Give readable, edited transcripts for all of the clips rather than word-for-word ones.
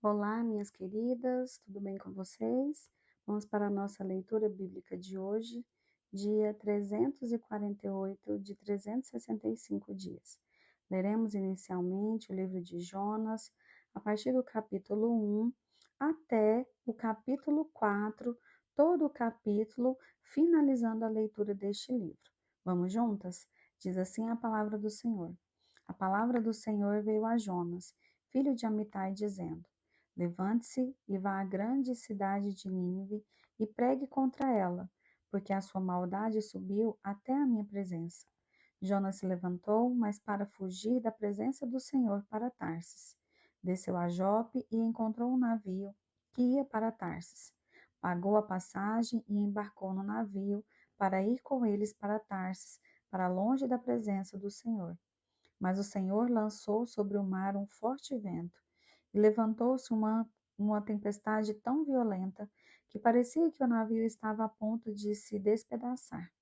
Olá, minhas queridas, tudo bem com vocês? Vamos para a nossa leitura bíblica de hoje, dia 348 de 365 dias. Leremos inicialmente o livro de Jonas, a partir do capítulo 1 até o capítulo 4, todo o capítulo, finalizando a leitura deste livro. Vamos juntas? Diz assim a palavra do Senhor. A palavra do Senhor veio a Jonas, filho de Amitai, dizendo: Levante-se e vá à grande cidade de Nínive e pregue contra ela, porque a sua maldade subiu até a minha presença. Jonas se levantou, mas para fugir da presença do Senhor para Tarsis. Desceu a Jope e encontrou um navio que ia para Tarsis. Pagou a passagem e embarcou no navio para ir com eles para Tarsis, para longe da presença do Senhor. Mas o Senhor lançou sobre o mar um forte vento, e levantou-se uma tempestade tão violenta que parecia que o navio estava a ponto de se despedaçar.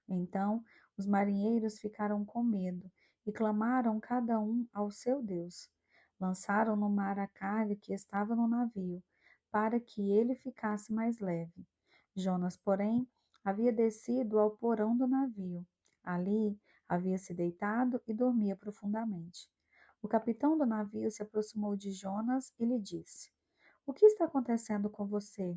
Então os marinheiros ficaram com medo e clamaram cada um ao seu Deus. Lançaram no mar a carga que estava no navio, para que ele ficasse mais leve. Jonas, porém, havia descido ao porão do navio. Ali havia se deitado e dormia profundamente. O capitão do navio se aproximou de Jonas e lhe disse: O que está acontecendo com você?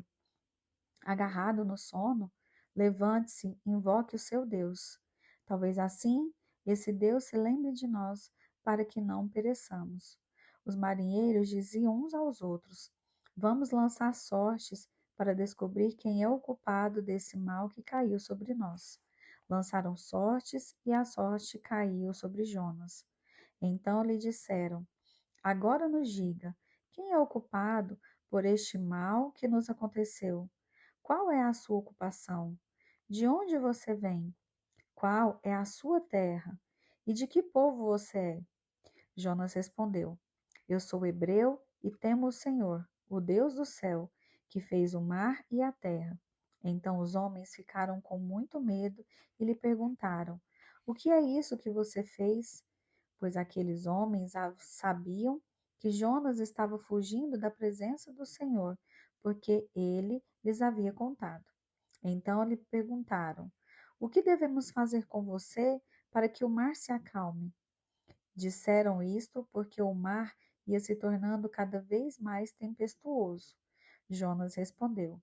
Agarrado no sono? Levante-se, invoque o seu Deus. Talvez assim esse Deus se lembre de nós, para que não pereçamos. Os marinheiros diziam uns aos outros: Vamos lançar sortes para descobrir quem é o culpado desse mal que caiu sobre nós. Lançaram sortes e a sorte caiu sobre Jonas. Então lhe disseram: Agora nos diga, quem é o culpado por este mal que nos aconteceu? Qual é a sua ocupação? De onde você vem? Qual é a sua terra? E de que povo você é? Jonas respondeu: Eu sou hebreu e temo o Senhor, o Deus do céu, que fez o mar e a terra. Então os homens ficaram com muito medo e lhe perguntaram: O que é isso que você fez? Pois aqueles homens sabiam que Jonas estava fugindo da presença do Senhor, porque ele lhes havia contado. Então lhe perguntaram: O que devemos fazer com você para que o mar se acalme? Disseram isto porque o mar ia se tornando cada vez mais tempestuoso. Jonas respondeu: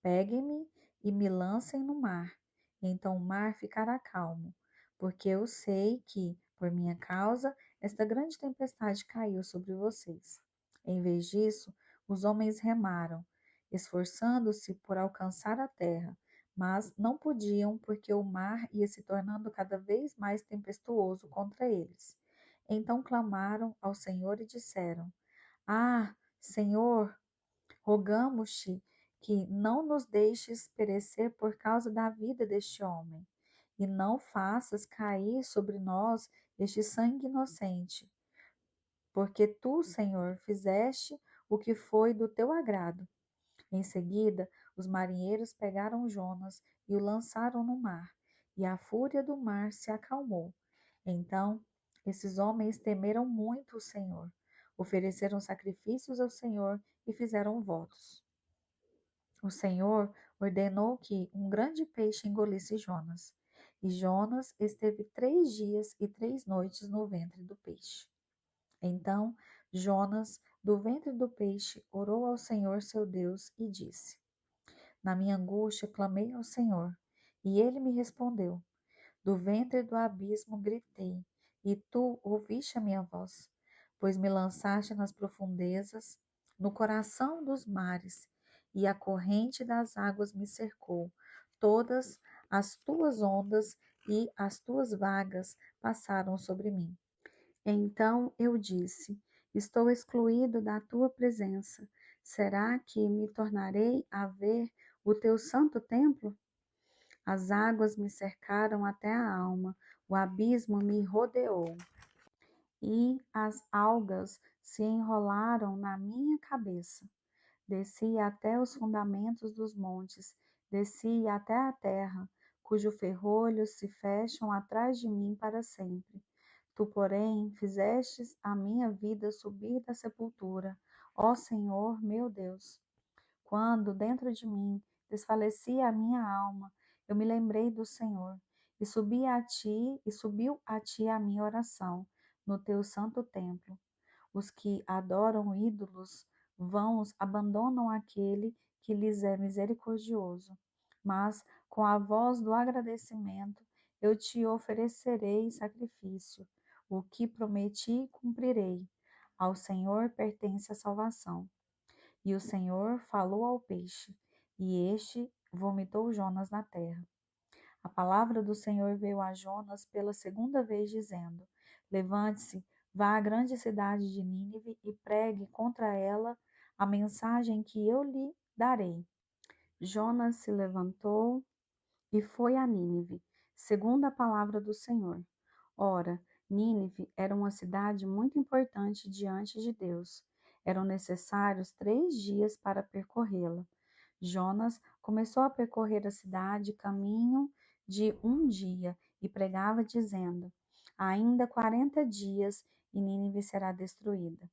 Peguem-me e me lancem no mar. Então o mar ficará calmo, porque eu sei que, por minha causa, esta grande tempestade caiu sobre vocês. Em vez disso, os homens remaram, esforçando-se por alcançar a terra, mas não podiam porque o mar ia se tornando cada vez mais tempestuoso contra eles. Então clamaram ao Senhor e disseram: Ah, Senhor, rogamos-te que não nos deixes perecer por causa da vida deste homem, e não faças cair sobre nós este sangue inocente, porque tu, Senhor, fizeste o que foi do teu agrado. Em seguida, os marinheiros pegaram Jonas e o lançaram no mar, e a fúria do mar se acalmou. Então, esses homens temeram muito o Senhor, ofereceram sacrifícios ao Senhor e fizeram votos. O Senhor ordenou que um grande peixe engolisse Jonas, e Jonas esteve 3 dias e 3 noites no ventre do peixe. Então Jonas, do ventre do peixe, orou ao Senhor seu Deus e disse: Na minha angústia clamei ao Senhor, e ele me respondeu. Do ventre do abismo gritei, e tu ouviste a minha voz, pois me lançaste nas profundezas, no coração dos mares, e a corrente das águas me cercou. Todas as tuas ondas e as tuas vagas passaram sobre mim. Então eu disse: Estou excluído da tua presença. Será que me tornarei a ver o teu santo templo? As águas me cercaram até a alma, o abismo me rodeou, e as algas se enrolaram na minha cabeça. Desci até os fundamentos dos montes, desci até a terra, cujos ferrolhos se fecham atrás de mim para sempre. Tu, porém, fizestes a minha vida subir da sepultura, Ó Senhor, meu Deus, quando dentro de mim desfalecia a minha alma, eu me lembrei do Senhor e subiu a ti a minha oração no teu santo templo. Os que adoram ídolos vãos abandonam aquele que lhes é misericordioso. Mas com a voz do agradecimento eu te oferecerei sacrifício. O que prometi cumprirei. Ao Senhor pertence a salvação. E o Senhor falou ao peixe, e este vomitou Jonas na terra. A palavra do Senhor veio a Jonas pela segunda vez, dizendo: Levante-se, vá à grande cidade de Nínive e pregue contra ela a mensagem que eu lhe darei. Jonas se levantou e foi a Nínive, segundo a palavra do Senhor. Ora, Nínive era uma cidade muito importante diante de Deus. Eram necessários 3 dias para percorrê-la. Jonas começou a percorrer a cidade caminho de um dia e pregava, dizendo: Ainda 40 dias e Nínive será destruída.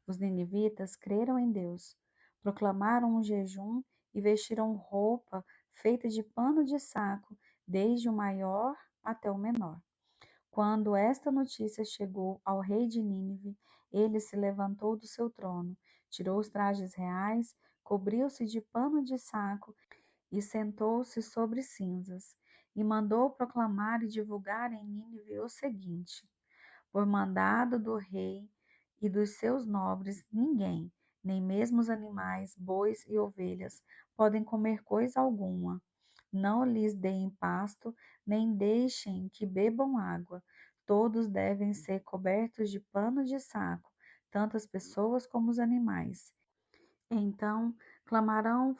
Os ninivitas creram em Deus, proclamaram um jejum e vestiram roupa feita de pano de saco, desde o maior até o menor. Quando esta notícia chegou ao rei de Nínive, ele se levantou do seu trono, tirou os trajes reais, cobriu-se de pano de saco e sentou-se sobre cinzas, e mandou proclamar e divulgar em Nínive o seguinte: por mandado do rei e dos seus nobres, ninguém, nem mesmo os animais, bois e ovelhas, podem comer coisa alguma. Não lhes deem pasto, nem deixem que bebam água. Todos devem ser cobertos de pano de saco, tanto as pessoas como os animais. Então clamarão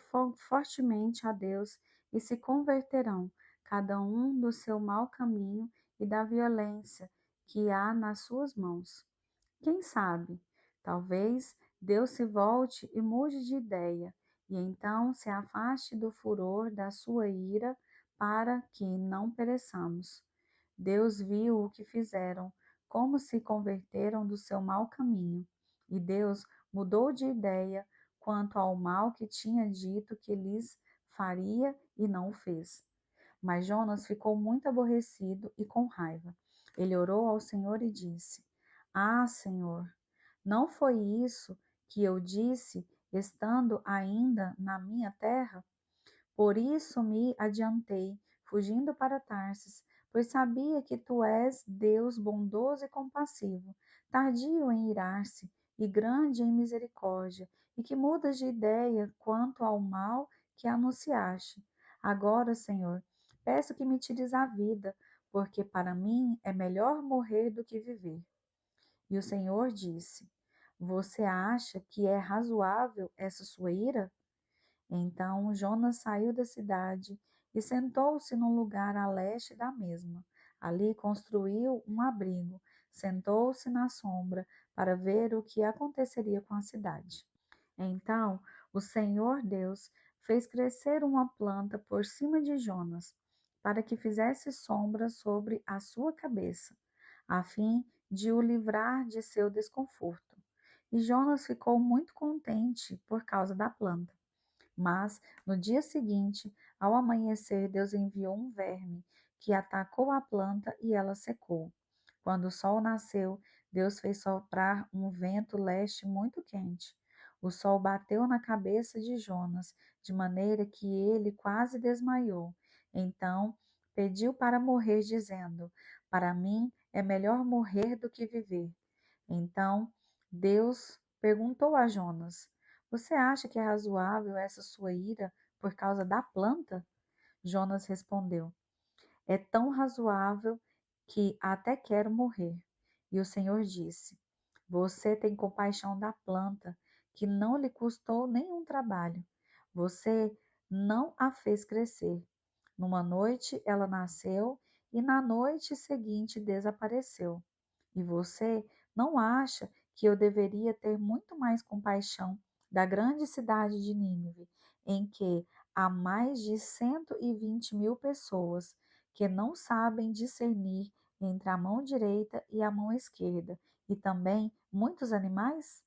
fortemente a Deus e se converterão, cada um do seu mau caminho e da violência que há nas suas mãos. Quem sabe? Talvez Deus se volte e mude de ideia, e então se afaste do furor da sua ira, para que não pereçamos. Deus viu o que fizeram, como se converteram do seu mau caminho, e Deus mudou de ideia quanto ao mal que tinha dito que lhes faria e não o fez. Mas Jonas ficou muito aborrecido e com raiva. Ele orou ao Senhor e disse: Ah, Senhor, não foi isso que eu disse estando ainda na minha terra? Por isso me adiantei, fugindo para Tarsis, pois sabia que tu és Deus bondoso e compassivo, tardio em irar-se e grande em misericórdia, e que mudas de ideia quanto ao mal que anunciaste. Agora, Senhor, peço que me tires a vida, porque para mim é melhor morrer do que viver. E o Senhor disse: Você acha que é razoável essa sua ira? Então Jonas saiu da cidade e sentou-se num lugar a leste da mesma. Ali construiu um abrigo, sentou-se na sombra para ver o que aconteceria com a cidade. Então o Senhor Deus fez crescer uma planta por cima de Jonas, para que fizesse sombra sobre a sua cabeça, a fim de o livrar de seu desconforto. E Jonas ficou muito contente por causa da planta. Mas, no dia seguinte, ao amanhecer, Deus enviou um verme que atacou a planta e ela secou. Quando o sol nasceu, Deus fez soprar um vento leste muito quente. O sol bateu na cabeça de Jonas, de maneira que ele quase desmaiou. Então, pediu para morrer, dizendo: Para mim é melhor morrer do que viver. Então, Deus perguntou a Jonas: Você acha que é razoável essa sua ira por causa da planta? Jonas respondeu: É tão razoável que até quero morrer. E o Senhor disse: Você tem compaixão da planta, que não lhe custou nenhum trabalho. Você não a fez crescer. Numa noite ela nasceu e na noite seguinte desapareceu. E você não acha que eu deveria ter muito mais compaixão da grande cidade de Nínive, em que há mais de 120 mil pessoas que não sabem discernir entre a mão direita e a mão esquerda, e também muitos animais?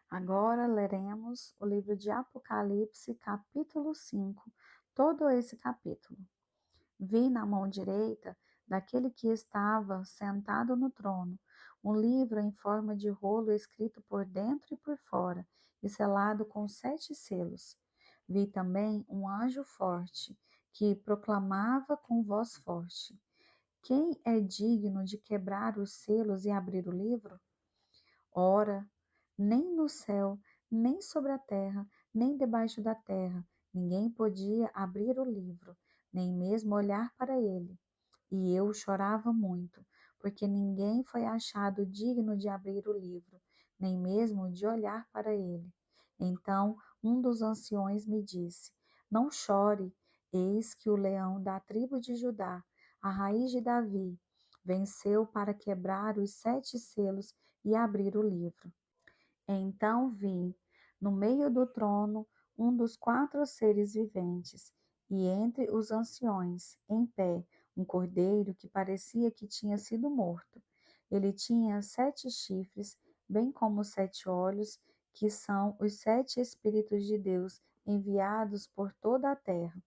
Agora leremos o livro de Apocalipse, capítulo 5, todo esse capítulo. Vi na mão direita daquele que estava sentado no trono um livro em forma de rolo escrito por dentro e por fora e selado com 7 selos. Vi também um anjo forte que proclamava com voz forte: Quem é digno de quebrar os selos e abrir o livro? Ora, nem no céu, nem sobre a terra, nem debaixo da terra, ninguém podia abrir o livro, nem mesmo olhar para ele. E eu chorava muito, porque ninguém foi achado digno de abrir o livro, nem mesmo de olhar para ele. Então um dos anciões me disse: Não chore, eis que o leão da tribo de Judá, a raiz de Davi, venceu para quebrar os 7 selos e abrir o livro. Então vi, no meio do trono, um dos 4 seres viventes, e entre os anciões, em pé, um cordeiro que parecia que tinha sido morto. Ele tinha 7 chifres, bem como 7 olhos, que são os 7 Espíritos de Deus enviados por toda a terra.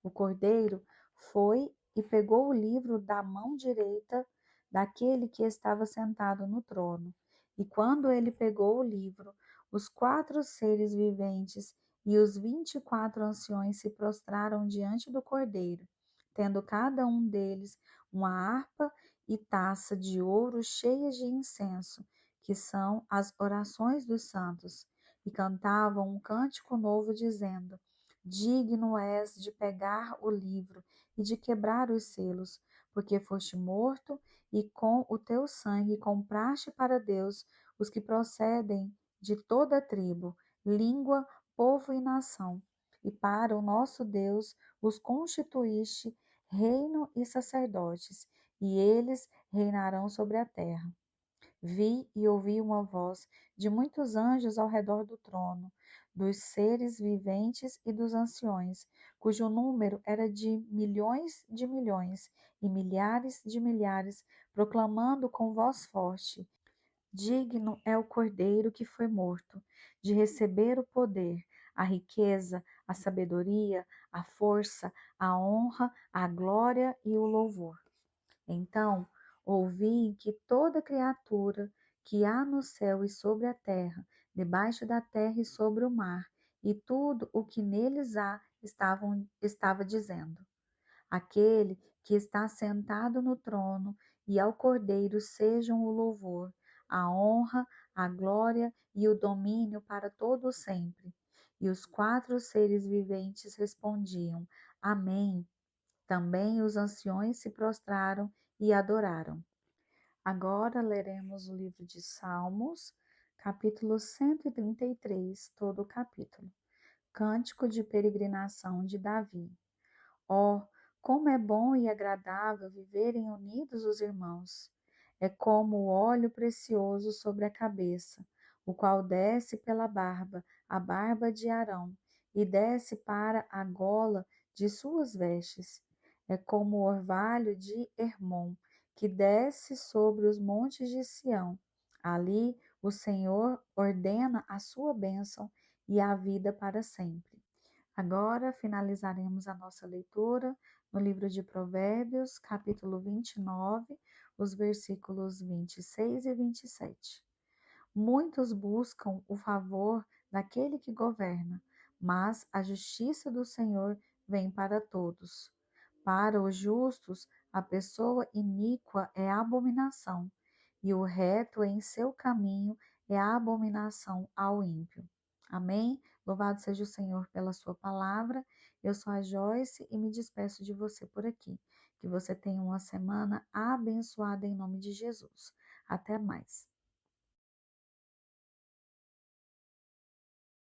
O cordeiro foi e pegou o livro da mão direita daquele que estava sentado no trono. E quando ele pegou o livro, os 4 seres viventes e os 24 anciões se prostraram diante do cordeiro, tendo cada um deles uma harpa e taça de ouro cheias de incenso, que são as orações dos santos, e cantavam um cântico novo, dizendo: Digno és de pegar o livro e de quebrar os selos, porque foste morto e com o teu sangue compraste para Deus os que procedem de toda tribo, língua, povo e nação. E para o nosso Deus os constituíste reino e sacerdotes, e eles reinarão sobre a terra. Vi e ouvi uma voz de muitos anjos ao redor do trono, dos seres viventes e dos anciões, cujo número era de milhões e milhares de milhares, proclamando com voz forte: Digno é o Cordeiro que foi morto, de receber o poder, a riqueza, a sabedoria, a força, a honra, a glória e o louvor. Então ouvi que toda criatura que há no céu e sobre a terra, debaixo da terra e sobre o mar, e tudo o que neles há, estava dizendo: Aquele que está sentado no trono e ao Cordeiro sejam o louvor, a honra, a glória e o domínio para todo sempre. E os 4 seres viventes respondiam: Amém. Também os anciões se prostraram e adoraram. Agora leremos o livro de Salmos, capítulo 133, todo o capítulo. Cântico de peregrinação de Davi. Oh, como é bom e agradável viverem unidos os irmãos! É como o óleo precioso sobre a cabeça, o qual desce pela barba, a barba de Arão, e desce para a gola de suas vestes. É como o orvalho de Hermon, que desce sobre os montes de Sião. Ali o Senhor ordena a sua bênção e a vida para sempre. Agora finalizaremos a nossa leitura no livro de Provérbios, capítulo 29, os versículos 26 e 27. Muitos buscam o favor daquele que governa, mas a justiça do Senhor vem para todos. Para os justos, a pessoa iníqua é abominação, e o reto em seu caminho é abominação ao ímpio. Amém? Louvado seja o Senhor pela sua palavra. Eu sou a Joyce e me despeço de você por aqui. Que você tenha uma semana abençoada em nome de Jesus. Até mais.